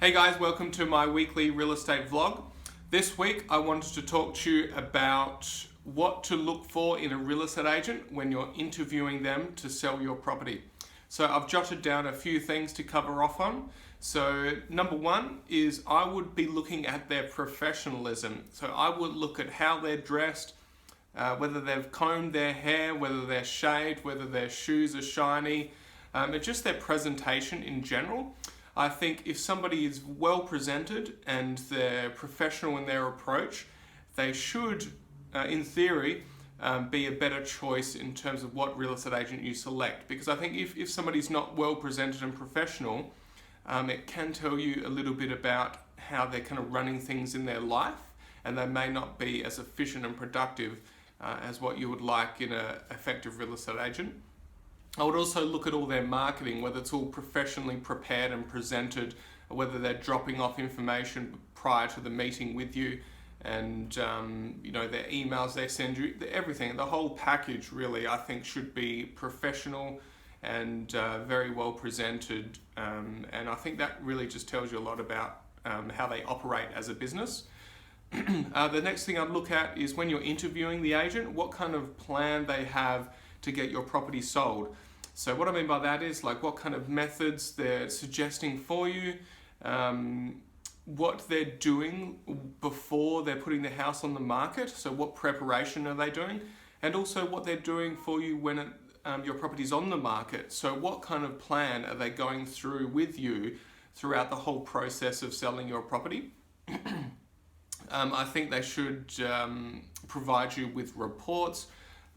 Hey guys, welcome to my weekly real estate vlog. This week I wanted to talk to you about what to look for in a real estate agent when you're interviewing them to sell your property. So I've jotted down a few things to cover off on. So number one is I would be looking at their professionalism. So I would look at how they're dressed, whether they've combed their hair, whether they're shaved, whether their shoes are shiny, and just their presentation in general. I think if somebody is well presented and they're professional in their approach, they should, in theory, be a better choice in terms of what real estate agent you select. Because I think if somebody's not well presented and professional, it can tell you a little bit about how they're kind of running things in their life, and they may not be as efficient and productive as what you would like in an effective real estate agent. I would also look at all their marketing, whether it's all professionally prepared and presented, or whether they're dropping off information prior to the meeting with you, and their emails they send you, everything, the whole package really I think should be professional and very well presented, and I think that really just tells you a lot about how they operate as a business. The next thing I'd look at is when you're interviewing the agent, what kind of plan they have to get your property sold. So what I mean by that is like what kind of methods they're suggesting for you, what they're doing before they're putting the house on the market, so what preparation are they doing, and also what they're doing for you when your property's on the market. So what kind of plan are they going through with you throughout the whole process of selling your property. I think they should provide you with reports,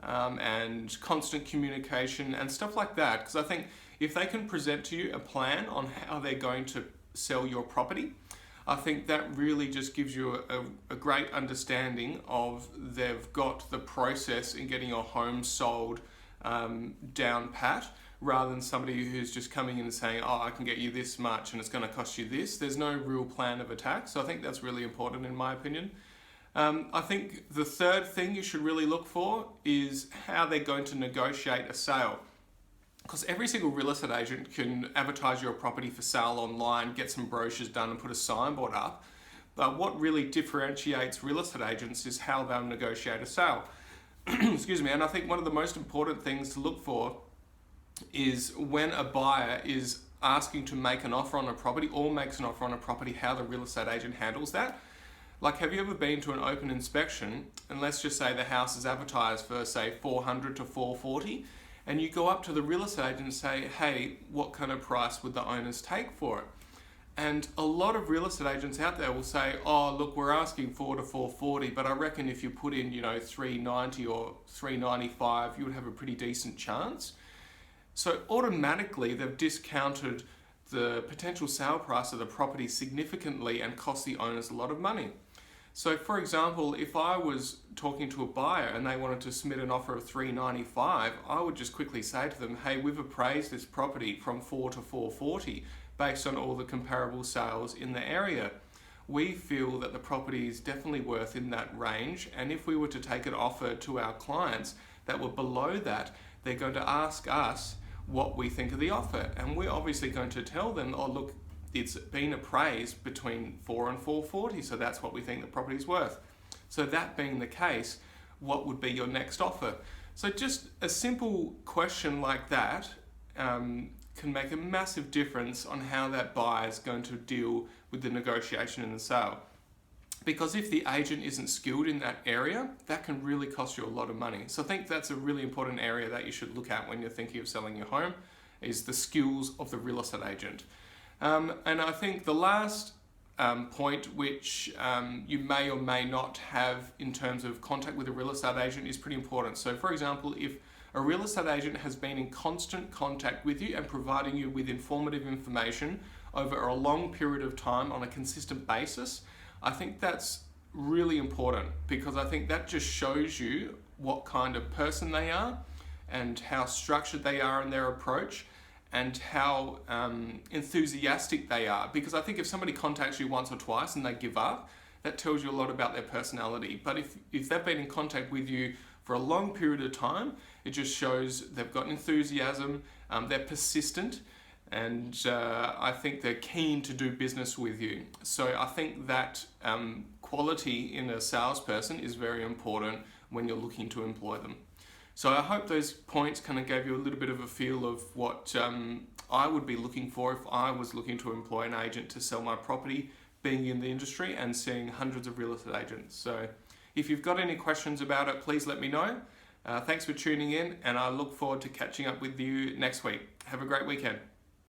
and constant communication and stuff like that, because I think if they can present to you a plan on how they're going to sell your property, I think that really just gives you a great understanding of they've got the process in getting your home sold down pat, rather than somebody who's just coming in and saying, oh, I can get you this much and it's going to cost you this. There's no real plan of attack, so I think that's really important in my opinion. I think the third thing you should really look for is how they're going to negotiate a sale. Because every single real estate agent can advertise your property for sale online, get some brochures done and put a signboard up. But what really differentiates real estate agents is how they'll negotiate a sale. Excuse me. And I think one of the most important things to look for is when a buyer is asking to make an offer on a property or makes an offer on a property, how the real estate agent handles that. Like, have you ever been to an open inspection, and let's just say the house is advertised for, say, 400 to 440, and you go up to the real estate agent and say, hey, what kind of price would the owners take for it? And a lot of real estate agents out there will say, oh, look, we're asking 4 to 440, but I reckon if you put in, 390 or 395, you would have a pretty decent chance. So automatically they've discounted the potential sale price of the property significantly and cost the owners a lot of money. So for example, if I was talking to a buyer and they wanted to submit an offer of 395, I would just quickly say to them, hey, we've appraised this property from 4 to 440 based on all the comparable sales in the area. We feel that the property is definitely worth in that range, and if we were to take an offer to our clients that were below that, they're going to ask us what we think of the offer, and we're obviously going to tell them, oh look, it's been appraised between 4 and 440, so that's what we think the property's worth. So that being the case, what would be your next offer? So just a simple question like that can make a massive difference on how that buyer is going to deal with the negotiation and the sale. Because if the agent isn't skilled in that area, that can really cost you a lot of money. So I think that's a really important area that you should look at when you're thinking of selling your home, is the skills of the real estate agent. And I think the last point, which you may or may not have in terms of contact with a real estate agent, is pretty important. So for example, if a real estate agent has been in constant contact with you and providing you with informative information over a long period of time on a consistent basis, I think that's really important, because I think that just shows you what kind of person they are and how structured they are in their approach and how enthusiastic they are. Because I think if somebody contacts you once or twice and they give up, that tells you a lot about their personality. But if they've been in contact with you for a long period of time, it just shows they've got enthusiasm, they're persistent, and I think they're keen to do business with you. So I think that quality in a salesperson is very important when you're looking to employ them. So I hope those points kind of gave you a little bit of a feel of what I would be looking for if I was looking to employ an agent to sell my property, being in the industry and seeing hundreds of real estate agents. So if you've got any questions about it, please let me know. Thanks for tuning in, and I look forward to catching up with you next week. Have a great weekend.